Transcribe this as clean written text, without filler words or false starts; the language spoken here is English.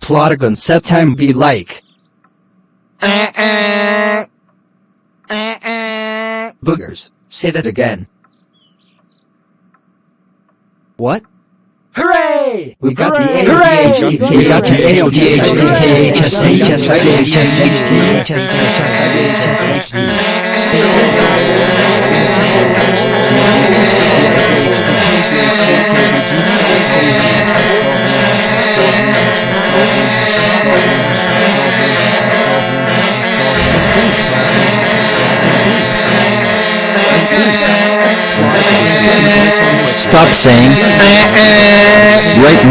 Plotagon Settime be like? Boogers. Say that again. What? Hooray! We got the ADHD, we got the ADHD, Stop saying right